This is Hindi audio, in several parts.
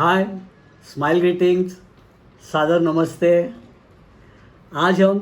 हाय, स्माइल ग्रीटिंग्स, सादर नमस्ते। आज हम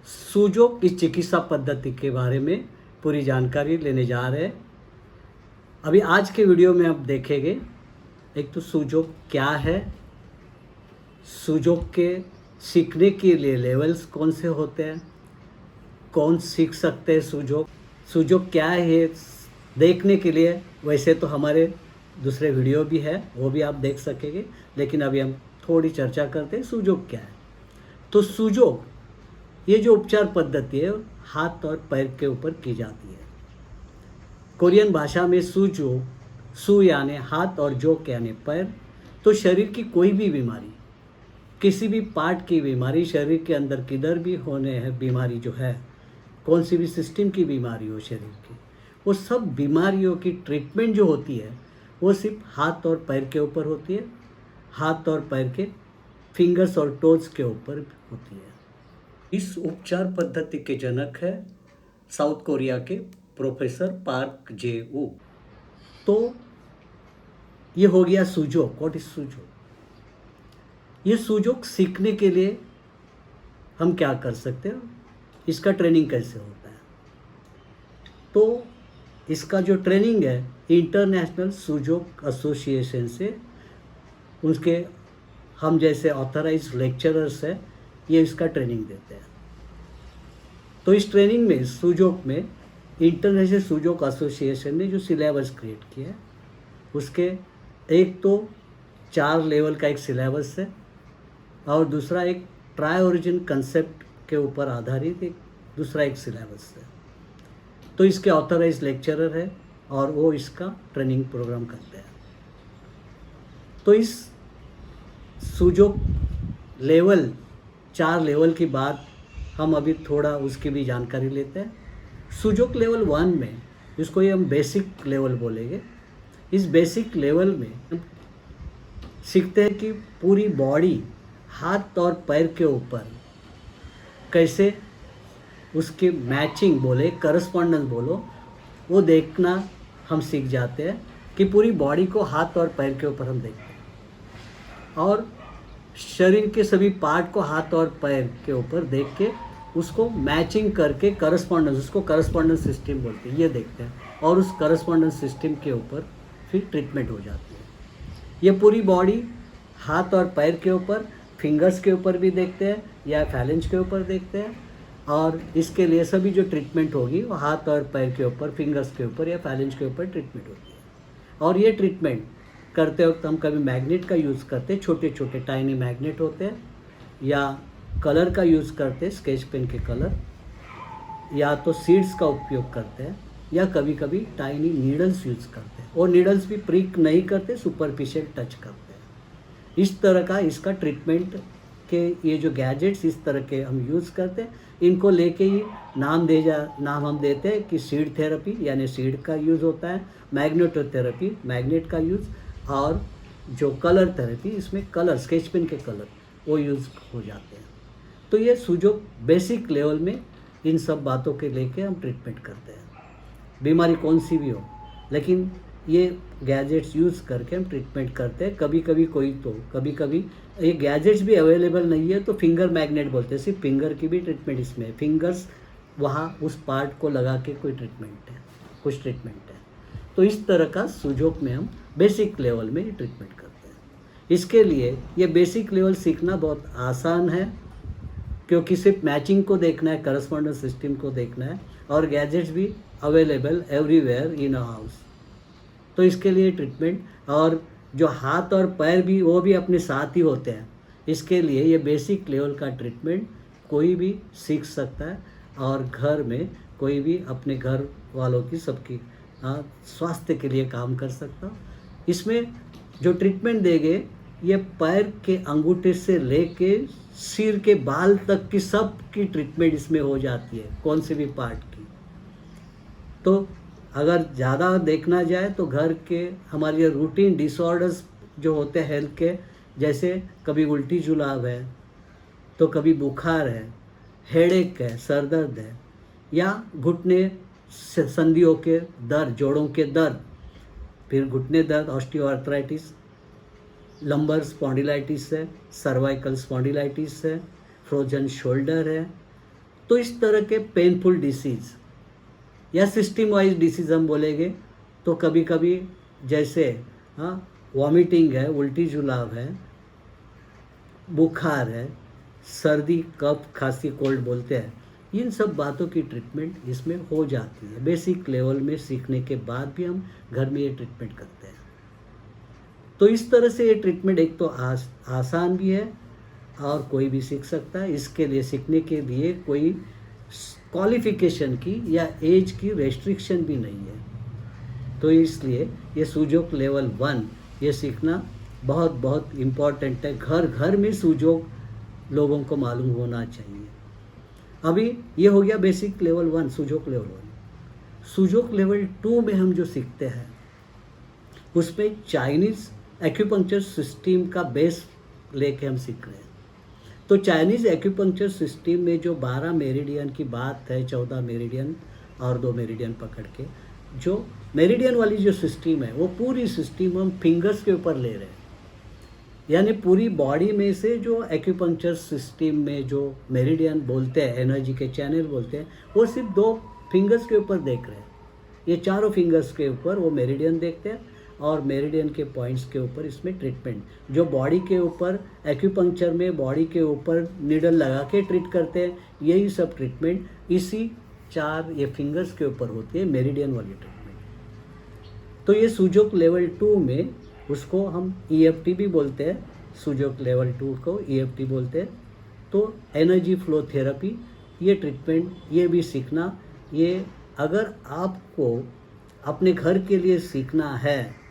सूजों की चिकित्सा पद्धति के बारे में पूरी जानकारी लेने जा रहे हैं। अभी आज के वीडियो में आप देखेंगे, एक तो सूजों क्या है, सूजों के सीखने के लिए लेवल्स कौन से होते हैं, कौन सीख सकते हैं सूजों, सूजों क्या है देखने के लिए वैसे तो हमारे दूसरे वीडियो भी है, वो भी आप देख सकेंगे। लेकिन अभी हम थोड़ी चर्चा करते हैं सूजों क्या है। तो सूजों ये जो उपचार पद्धति है हाथ और पैर के ऊपर की जाती है। कोरियन भाषा में सूजो, सू यानी हाथ और जोक यानी पैर। तो शरीर की कोई भी बीमारी, किसी भी पार्ट की बीमारी, शरीर के अंदर किधर भी होने है बीमारी जो है, कौन सी भी सिस्टम की बीमारी हो शरीर की, वो सब बीमारियों की ट्रीटमेंट जो होती है वो सिर्फ हाथ और पैर के ऊपर होती है। हाथ और पैर के फिंगर्स और टोज के ऊपर होती है। इस उपचार पद्धति के जनक है साउथ कोरिया के प्रोफेसर पार्क जे वू। तो ये हो गया सूजो। What is सूजो? ये सूजो सीखने के लिए हम क्या कर सकते हैं, इसका ट्रेनिंग कैसे होता है? तो इसका जो ट्रेनिंग है इंटरनेशनल सूजो एसोसिएशन से, उसके हम जैसे ऑथराइज लेक्चरर्स हैं, ये इसका ट्रेनिंग देते हैं। तो इस ट्रेनिंग में सूजोक में इंटरनेशनल सूजोक एसोसिएशन ने जो सिलेबस क्रिएट किया है, उसके एक तो 4 लेवल का एक सिलेबस है और दूसरा एक ट्राई ओरिजिन कंसेप्ट के ऊपर आधारित एक दूसरा एक सिलेबस है। तो इसके ऑथराइज लेक्चरर है और वो इसका ट्रेनिंग प्रोग्राम करते हैं। तो इस सूजोक लेवल 4 लेवल की बात हम अभी थोड़ा उसकी भी जानकारी लेते हैं। सूजोक लेवल 1 में, जिसको ये हम बेसिक लेवल बोलेंगे, इस बेसिक लेवल में सीखते हैं कि पूरी बॉडी हाथ और पैर के ऊपर कैसे उसके मैचिंग बोले, करस्पॉन्डेंस बोलो, वो देखना हम सीख जाते हैं कि पूरी बॉडी को हाथ और पैर के ऊपर हम देखते हैं और शरीर के सभी पार्ट को हाथ और पैर के ऊपर देख के उसको मैचिंग करके करस्पॉन्डेंस, उसको करस्पॉन्डेंस सिस्टम बोलते हैं, ये देखते हैं और उस करस्पॉन्डेंस सिस्टम के ऊपर फिर ट्रीटमेंट हो जाती है। ये पूरी बॉडी हाथ और पैर के ऊपर, फिंगर्स के ऊपर भी देखते हैं या फैलेंज के ऊपर देखते हैं और इसके लिए सभी जो ट्रीटमेंट होगी वो हाथ और पैर के ऊपर, फिंगर्स के ऊपर या फैलेंज के ऊपर ट्रीटमेंट होती है। और ये ट्रीटमेंट करते वक्त हम कभी मैग्नेट का यूज़ करते हैं, छोटे छोटे टाइनी मैग्नेट होते हैं, या कलर का यूज़ करते हैं, स्केच पेन के कलर, या तो सीड्स का उपयोग करते हैं, या कभी कभी टाइनी नीडल्स यूज़ करते हैं। और नीडल्स भी प्रिक नहीं करते, सुपरफिशियल टच करते हैं। इस तरह का इसका ट्रीटमेंट के ये जो गैजेट्स इस तरह के हम यूज़ करते हैं, इनको लेके ही नाम हम देते हैं कि सीड थेरेपी यानी सीड का यूज़ होता है, मैग्नेटोथेरेपी मैग्नेट का यूज़, और जो कलर थेरेपी, इसमें कलर, स्केच पेन के कलर वो यूज़ हो जाते हैं। तो ये सूजो बेसिक लेवल में इन सब बातों के लेके हम ट्रीटमेंट करते हैं, बीमारी कौन सी भी हो, लेकिन ये गैजेट्स यूज़ करके हम ट्रीटमेंट करते हैं। कभी कभी ये गैजेट्स भी अवेलेबल नहीं है तो फिंगर मैग्नेट बोलते हैं, सिर्फ फिंगर की भी ट्रीटमेंट इसमें है। फिंगर्स वहाँ उस पार्ट को लगा के कोई ट्रीटमेंट है, कुछ ट्रीटमेंट है। तो इस तरह का सूजोक में हम बेसिक लेवल में ट्रीटमेंट करते हैं। इसके लिए ये बेसिक लेवल सीखना बहुत आसान है, क्योंकि सिर्फ मैचिंग को देखना है, करस्पॉन्डेंस सिस्टम को देखना है, और गैजेट्स भी available everywhere in a house. तो इसके लिए ट्रीटमेंट, और जो हाथ और पैर भी वो भी अपने साथ ही होते हैं। इसके लिए ये बेसिक लेवल का ट्रीटमेंट कोई भी सीख सकता है और घर में कोई भी अपने घर वालों की सबकी स्वास्थ्य के लिए काम कर सकता। इसमें जो ट्रीटमेंट देंगे, ये पैर के अंगूठे से लेके सिर के बाल तक की सब की ट्रीटमेंट इसमें हो जाती है, कौन से भी पार्ट की। तो अगर ज़्यादा देखना जाए तो घर के हमारे रूटीन डिसऑर्डर्स जो होते हैं हेल्थ के, जैसे कभी उल्टी जुलाब है, तो कभी बुखार है, हेडेक है, सर दर्द है, या घुटने संधियों के दर्द, जोड़ों के दर्द, फिर घुटने दर्द, ऑस्टियोआर्थराइटिस, लंबर स्पॉन्डिलाइटिस है, सर्वाइकल स्पॉन्डिलाइटिस है, फ्रोजन शोल्डर है। तो इस तरह के पेनफुल डिसीज़ या सिस्टम वाइज डिसीज़ हम बोलेंगे तो कभी कभी जैसे वॉमिटिंग है, उल्टी जुलाब है, बुखार है, सर्दी, कफ, खांसी, कोल्ड बोलते हैं, इन सब बातों की ट्रीटमेंट इसमें हो जाती है। बेसिक लेवल में सीखने के बाद भी हम घर में ये ट्रीटमेंट करते हैं। तो इस तरह से ये ट्रीटमेंट एक तो आसान भी है और कोई भी सीख सकता है। इसके लिए सीखने के लिए कोई क्वालिफिकेशन की या एज की रेस्ट्रिक्शन भी नहीं है। तो इसलिए ये सुजोक लेवल 1 ये सीखना बहुत बहुत इम्पॉर्टेंट है। घर घर में सुजोक लोगों को मालूम होना चाहिए। अभी ये हो गया basic level 1, Sujok level 1। Sujok level 2 में हम जो सीखते हैं उसमें चाइनीज़ एक्यूपंक्चर सिस्टम का बेस लेके हम सीख रहे हैं। तो चाइनीज़ एक्यूपंक्चर सिस्टम में जो 12 मेरिडियन की बात है, 14 मेरिडियन और 2 मेरिडियन पकड़ के, जो मेरिडियन वाली जो सिस्टम है वो पूरी सिस्टम हम फिंगर्स के ऊपर ले रहे हैं। यानी पूरी बॉडी में से जो एक्यूपंक्चर सिस्टम में जो मेरिडियन बोलते हैं, एनर्जी के चैनल बोलते हैं, वो सिर्फ 2 फिंगर्स के ऊपर देख रहे हैं। ये चारों फिंगर्स के ऊपर वो मेरिडियन देखते हैं और मेरिडियन के पॉइंट्स के ऊपर इसमें ट्रीटमेंट, जो बॉडी के ऊपर एक्यूपंक्चर में बॉडी के ऊपर नीडल लगा के ट्रीट करते हैं, यही सब ट्रीटमेंट इसी 4 ये फिंगर्स के ऊपर होती है, मेरिडियन वाली ट्रीटमेंट। तो ये सुजोक लेवल 2 में उसको हम EFT भी बोलते हैं, सुजोक लेवल 2 को EFT बोलते हैं। तो एनर्जी फ्लो थेरेपी ये ट्रीटमेंट ये भी सीखना, ये अगर आपको अपने घर के लिए सीखना है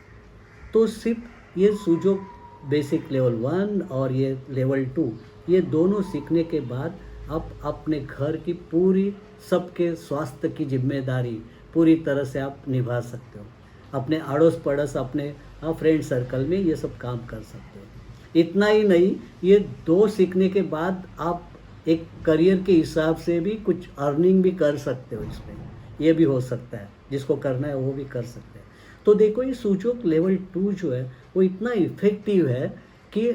तो सिर्फ ये सुजोक बेसिक लेवल 1 और ये लेवल 2 ये दोनों सीखने के बाद आप अपने घर की पूरी सबके स्वास्थ्य की जिम्मेदारी पूरी तरह से आप निभा सकते हो। अपने अड़ोस पड़ोस, अपने फ्रेंड सर्कल में ये सब काम कर सकते हो। इतना ही नहीं, ये 2 सीखने के बाद आप एक करियर के हिसाब से भी कुछ अर्निंग भी कर सकते हो। इसमें ये भी हो सकता है, जिसको करना है वो भी कर सकते हैं। तो देखो ये सुजोक लेवल 2 जो है वो इतना इफ़ेक्टिव है कि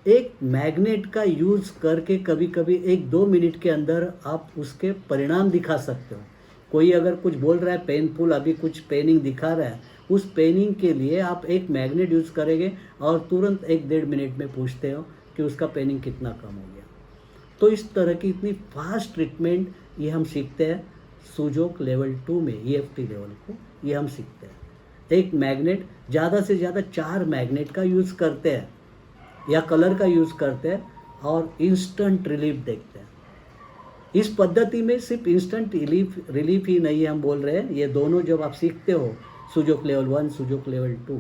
एक मैग्नेट का यूज़ करके कभी कभी 1-2 मिनट के अंदर आप उसके परिणाम दिखा सकते हो। कोई अगर कुछ बोल रहा है पेनफुल, अभी कुछ पेनिंग दिखा रहा है, उस पेनिंग के लिए आप एक मैग्नेट यूज़ करेंगे और तुरंत 1-1.5 मिनट में पूछते हो कि उसका पेनिंग कितना कम हो गया। तो इस तरह की इतनी फास्ट ट्रीटमेंट ये हम सीखते हैं सुजोक लेवल 2 में। EFT लेवल को ये हम सीखते हैं। एक मैग्नेट, ज़्यादा से ज़्यादा 4 मैग्नेट का यूज़ करते हैं या कलर का यूज़ करते हैं और इंस्टेंट रिलीफ देखते हैं। इस पद्धति में सिर्फ इंस्टेंट रिलीफ ही नहीं हम बोल रहे हैं, ये दोनों जब आप सीखते हो सुजोक लेवल 1, सुजोक लेवल 2,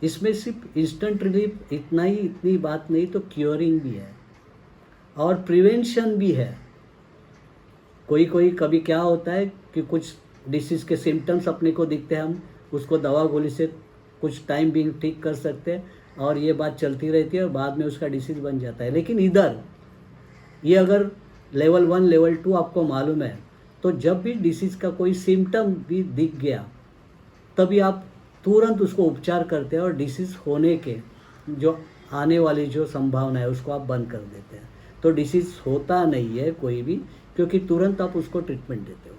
इसमें सिर्फ इंस्टेंट रिलीफ इतना ही, इतनी बात नहीं तो क्योरिंग भी है और प्रिवेंशन भी है। कोई कभी क्या होता है कि कुछ डिसीज़ के सिम्टम्स अपने को दिखते हैं, हम उसको दवा गोली से कुछ टाइम भी ठीक कर सकते हैं और ये बात चलती रहती है और बाद में उसका डिसीज़ बन जाता है। लेकिन इधर ये अगर लेवल 1, लेवल 2 आपको मालूम है तो जब भी डिसीज़ का कोई सिम्टम भी दिख गया तभी आप तुरंत उसको उपचार करते हैं और डिसीज़ होने के जो आने वाली जो संभावना है उसको आप बंद कर देते हैं। तो डिसीज़ होता नहीं है कोई भी, क्योंकि तुरंत आप उसको ट्रीटमेंट देते हो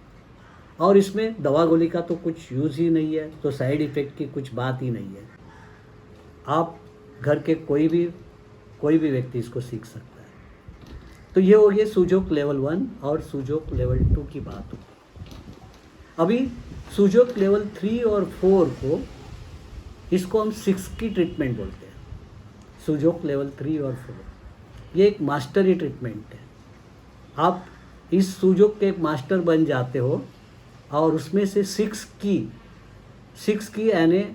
और इसमें दवा गोली का तो कुछ यूज़ ही नहीं है, तो साइड इफ़ेक्ट की कुछ बात ही नहीं है। आप घर के कोई भी व्यक्ति इसको सीख सकता है। तो ये हो गया सुजोक लेवल 1 और सुजोक लेवल 2 की बात हो। अभी सुजोक लेवल 3 और 4 को, इसको हम 6 की ट्रीटमेंट बोलते हैं। सुजोक लेवल 3 और 4 ये एक मास्टरी ट्रीटमेंट है। आप इस सुजोक के एक मास्टर बन जाते हो और उसमें से 6 की यानी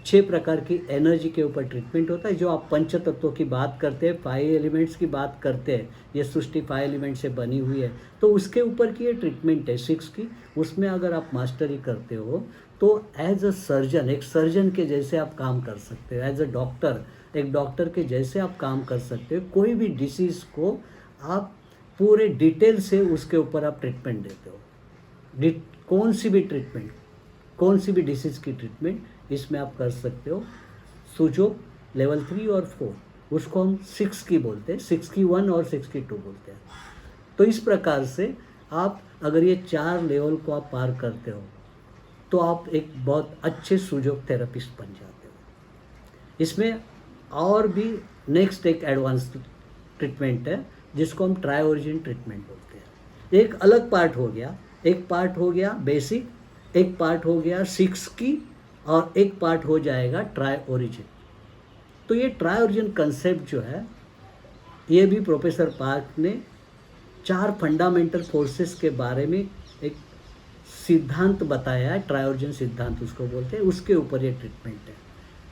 6 प्रकार की एनर्जी के ऊपर ट्रीटमेंट होता है। जो आप पंच तत्वों की बात करते हैं, 5 एलिमेंट्स की बात करते हैं, ये सृष्टि 5 एलिमेंट से बनी हुई है, तो उसके ऊपर की ये ट्रीटमेंट है 6 की। उसमें अगर आप मास्टरी करते हो तो एज अ सर्जन, एक सर्जन के जैसे आप काम कर सकते हो। एज अ डॉक्टर, एक डॉक्टर के जैसे आप काम कर सकते हो। कोई भी डिसीज़ को आप पूरे डिटेल से उसके ऊपर आप ट्रीटमेंट देते हो। कौन सी भी ट्रीटमेंट, कौन सी भी डिसीज़ की ट्रीटमेंट इसमें आप कर सकते हो सुजोक लेवल 3 और 4 उसको हम 6 की बोलते हैं, 6 की 1 और 6 की 2 बोलते हैं। तो इस प्रकार से आप अगर ये 4 लेवल को आप पार करते हो तो आप एक बहुत अच्छे सुजोग थेरेपिस्ट बन जाते हो। इसमें और भी नेक्स्ट एक एडवांस ट्रीटमेंट है जिसको हम ट्राई ओरिजिन ट्रीटमेंट बोलते हैं। एक अलग पार्ट हो गया, एक पार्ट हो गया बेसिक, एक पार्ट हो गया 6 की, और एक पार्ट हो जाएगा ट्राई ओरिजिन। तो ये ट्राई ओरिजिन कंसेप्ट जो है ये भी प्रोफेसर पार्क ने 4 फंडामेंटल फोर्सेस के बारे में एक सिद्धांत बताया है, ट्राई ओरिजिन सिद्धांत उसको बोलते हैं, उसके ऊपर ये ट्रीटमेंट है।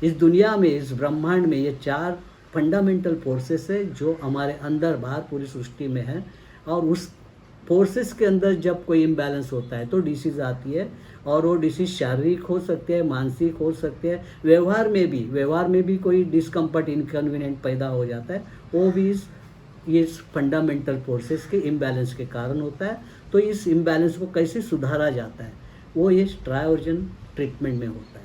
इस दुनिया में, इस ब्रह्मांड में ये 4 फंडामेंटल फोर्सेस है जो हमारे अंदर बाहर पूरी सृष्टि में है, और उस फोर्सेस के अंदर जब कोई इम्बैलेंस होता है तो डिसीज़ आती है, और वो डिसीज़ शारीरिक हो सकती है, मानसिक हो सकती है, व्यवहार में भी कोई डिस्कम्फर्ट, इनकन्वीनियंट पैदा हो जाता है, वो भी इस फंडामेंटल फोर्सेस के इम्बैलेंस के कारण होता है। तो इस इम्बैलेंस को कैसे सुधारा जाता है वो ये ट्राई ओरिजिन ट्रीटमेंट में होता है।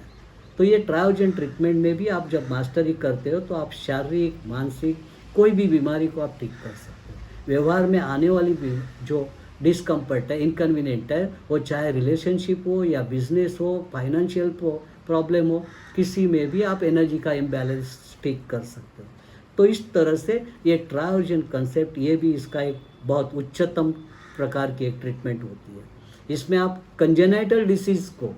तो ये ट्राई ओरिजिन ट्रीटमेंट में भी आप जब मास्टरी करते हो तो आप शारीरिक, मानसिक कोई भी बीमारी को आप ठीक कर सकते हो। व्यवहार में आने वाली भी जो डिस्कम्फर्ट है, इनकन्वीनियंट है, वो चाहे रिलेशनशिप हो या बिजनेस हो, फाइनेंशियल प्रॉब्लम हो, किसी में भी आप एनर्जी का इम्बैलेंस ठीक कर सकते हो। तो इस तरह से ये ट्राई ओरिजिन कंसेप्ट, ये भी इसका एक बहुत उच्चतम प्रकार की एक ट्रीटमेंट होती है। इसमें आप कंजेनाइटल डिसीज़ को,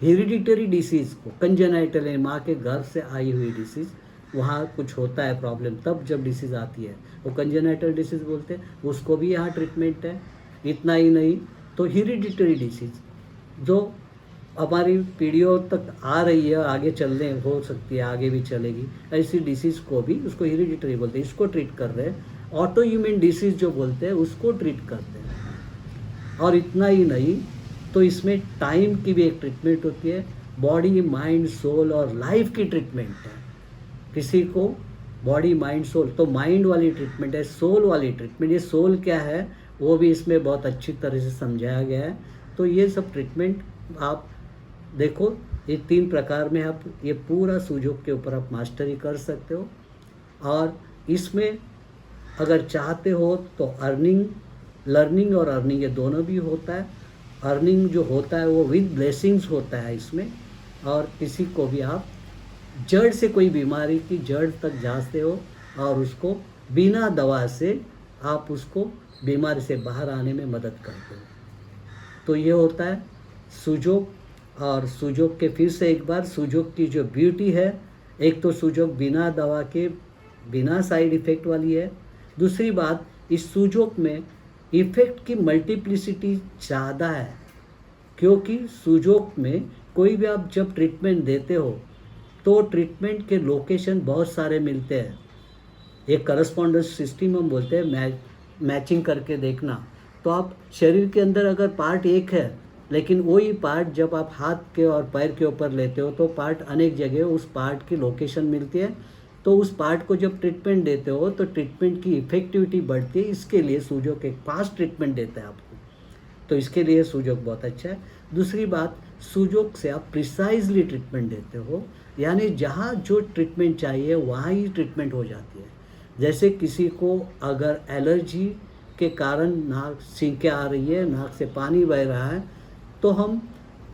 हेरिडिटरी डिसीज़ को, कंजेनाइटल है माँ के गर्भ से आई हुई डिसीज़, वहाँ कुछ होता है प्रॉब्लम, तब जब डिसीज़ आती है वो कंजेनाइटल डिसीज़ बोलते हैं, उसको भी यहाँ ट्रीटमेंट है। इतना ही नहीं तो हेरिडिटरी डिसीज़ जो हमारी पीढ़ियों तक आ रही है, आगे चलने हो सकती है, आगे भी चलेगी, ऐसी डिसीज़ को भी उसको हेरिडिटरी बोलते हैं, इसको ट्रीट कर रहे हैं। ऑटो इम्यून डिसीज़ जो बोलते हैं उसको ट्रीट करते हैं। और इतना ही नहीं तो इसमें टाइम की भी एक ट्रीटमेंट होती है, बॉडी, माइंड, सोल और लाइफ की ट्रीटमेंट है। किसी को बॉडी, माइंड, सोल, तो माइंड वाली ट्रीटमेंट है, सोल वाली ट्रीटमेंट, ये सोल क्या है वो भी इसमें बहुत अच्छी तरह से समझाया गया है। तो ये सब ट्रीटमेंट आप देखो, ये 3 प्रकार में आप ये पूरा सुजोग के ऊपर आप मास्टरी कर सकते हो। और इसमें अगर चाहते हो तो लर्निंग और अर्निंग ये दोनों भी होता है। अर्निंग जो होता है वो विद ब्लेसिंग्स होता है इसमें, और किसी को भी आप जड़ से, कोई बीमारी की जड़ तक जाते हो और उसको बिना दवा से आप उसको बीमारी से बाहर आने में मदद करते हो। तो ये होता है सुजोग। और सुजोग के फिर से एक बार, सुजोग की जो ब्यूटी है, एक तो सुजोग बिना दवा के, बिना साइड इफ़ेक्ट वाली है। दूसरी बात, इस सुजोग में इफ़ेक्ट की मल्टीप्लिसिटी ज़्यादा है, क्योंकि सुजोग में कोई भी आप जब ट्रीटमेंट देते हो तो ट्रीटमेंट के लोकेशन बहुत सारे मिलते हैं। एक करस्पॉन्डेंस सिस्टम हम बोलते हैं, मैचिंग करके देखना। तो आप शरीर के अंदर अगर पार्ट एक है, लेकिन वही पार्ट जब आप हाथ के और पैर के ऊपर लेते हो तो पार्ट अनेक जगह उस पार्ट की लोकेशन मिलती है। तो उस पार्ट को जब ट्रीटमेंट देते हो तो ट्रीटमेंट की इफेक्टिविटी बढ़ती है। इसके लिए सुजोग एक फास्ट ट्रीटमेंट देता है आपको, तो इसके लिए सुजोग बहुत अच्छा है। दूसरी बात, सुजोग से आप प्रिसाइजली ट्रीटमेंट देते हो, यानी जहाँ जो ट्रीटमेंट चाहिए वहाँ ही ट्रीटमेंट हो जाती है। जैसे किसी को अगर एलर्जी के कारण नाक छींकें आ रही है, नाक से पानी बह रहा है, तो हम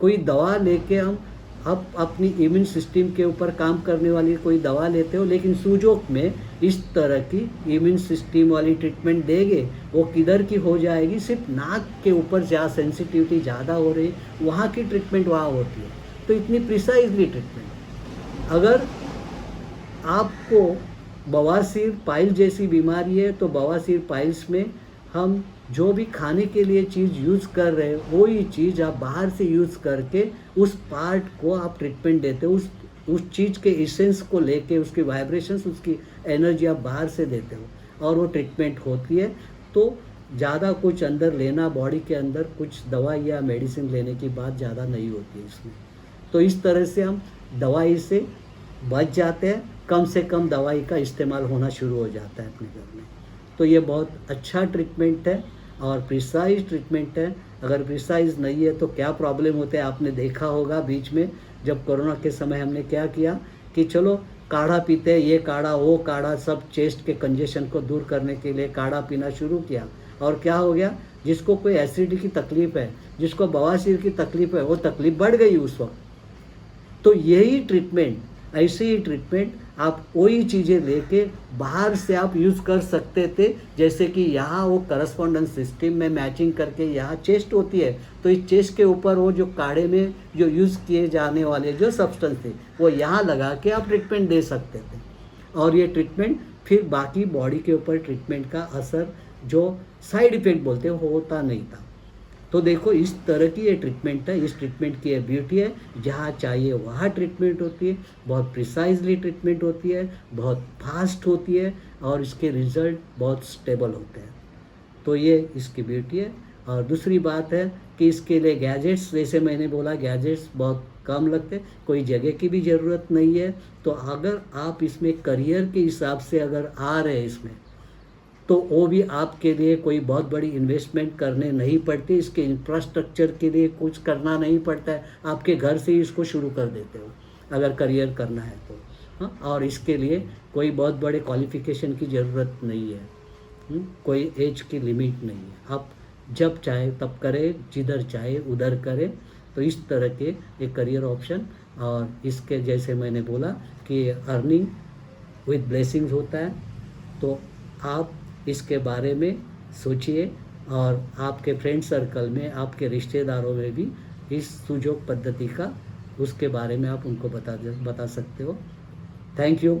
कोई दवा लेके हम अपनी इम्यून सिस्टम के ऊपर काम करने वाली कोई दवा लेते हो, लेकिन सुजोग में इस तरह की इम्यून सिस्टम वाली ट्रीटमेंट देंगे, वो किधर की हो जाएगी, सिर्फ नाक के ऊपर जहाँ सेंसिटिविटी ज़्यादा हो रही वहाँ की ट्रीटमेंट वहाँ होती है। तो इतनी प्रिसाइजली ट्रीटमेंट। अगर आपको बवासीर, पाइल जैसी बीमारी है, तो बवासीर, पाइल्स में हम जो भी खाने के लिए चीज़ यूज़ कर रहे हैं वही चीज़ आप बाहर से यूज़ करके उस पार्ट को आप ट्रीटमेंट देते हो, उस चीज़ के एसेंस को लेके, उसकी वाइब्रेशंस, उसकी एनर्जी आप बाहर से देते हो और वो ट्रीटमेंट होती है। तो ज़्यादा कुछ अंदर लेना, बॉडी के अंदर कुछ दवा या मेडिसिन लेने की बात ज़्यादा नहीं होती है इसमें। तो इस तरह से हम दवाई से बच जाते हैं, कम से कम दवाई का इस्तेमाल होना शुरू हो जाता है अपने घर में। तो ये बहुत अच्छा ट्रीटमेंट है और प्रिसाइज ट्रीटमेंट है। अगर प्रिसाइज नहीं है तो क्या प्रॉब्लम होते हैं आपने देखा होगा। बीच में जब कोरोना के समय हमने क्या किया कि चलो काढ़ा पीते हैं, ये काढ़ा वो काढ़ा, सब चेस्ट के कंजेशन को दूर करने के लिए काढ़ा पीना शुरू किया। और क्या हो गया, जिसको कोई एसिडिटी की तकलीफ है, जिसको बवासीर की तकलीफ है, वो तकलीफ बढ़ गई उस वक्त। तो यही ट्रीटमेंट, ऐसे ही ट्रीटमेंट आप वही चीज़ें लेके बाहर से आप यूज़ कर सकते थे। जैसे कि यहाँ वो करस्पॉन्डेंस सिस्टम में मैचिंग करके यहाँ चेस्ट होती है, तो इस चेस्ट के ऊपर वो जो काढ़े में जो यूज़ किए जाने वाले जो सब्सटेंस थे वो यहाँ लगा के आप ट्रीटमेंट दे सकते थे। और ये ट्रीटमेंट फिर बाकी बॉडी के ऊपर ट्रीटमेंट का असर जो साइड इफ़ेक्ट बोलते हैं होता नहीं था। तो देखो इस तरह की ये ट्रीटमेंट है, इस ट्रीटमेंट की ये ब्यूटी है, जहाँ चाहिए वहाँ ट्रीटमेंट होती है, बहुत प्रिसाइजली ट्रीटमेंट होती है, बहुत फास्ट होती है और इसके रिजल्ट बहुत स्टेबल होते हैं। तो ये इसकी ब्यूटी है। और दूसरी बात है कि इसके लिए गैजेट्स, जैसे मैंने बोला गैजेट्स बहुत कम लगते, कोई जगह की भी ज़रूरत नहीं है। तो अगर आप इसमें करियर के हिसाब से अगर आ रहे हैं इसमें, तो वो भी आपके लिए कोई बहुत बड़ी इन्वेस्टमेंट करने नहीं पड़ती, इसके इंफ्रास्ट्रक्चर के लिए कुछ करना नहीं पड़ता है, आपके घर से ही इसको शुरू कर देते हो अगर करियर करना है तो। हाँ, और इसके लिए कोई बहुत बड़े क्वालिफ़िकेशन की ज़रूरत नहीं है, कोई एज की लिमिट नहीं है, आप जब चाहे तब करें, जिधर चाहे उधर करें। तो इस तरह के एक करियर ऑप्शन, और इसके जैसे मैंने बोला कि अर्निंग विद ब्लेसिंग्स होता है। तो आप इसके बारे में सोचिए और आपके फ्रेंड सर्कल में, आपके रिश्तेदारों में भी इस सुजोग पद्धति का, उसके बारे में आप उनको बता सकते हो। Thank you.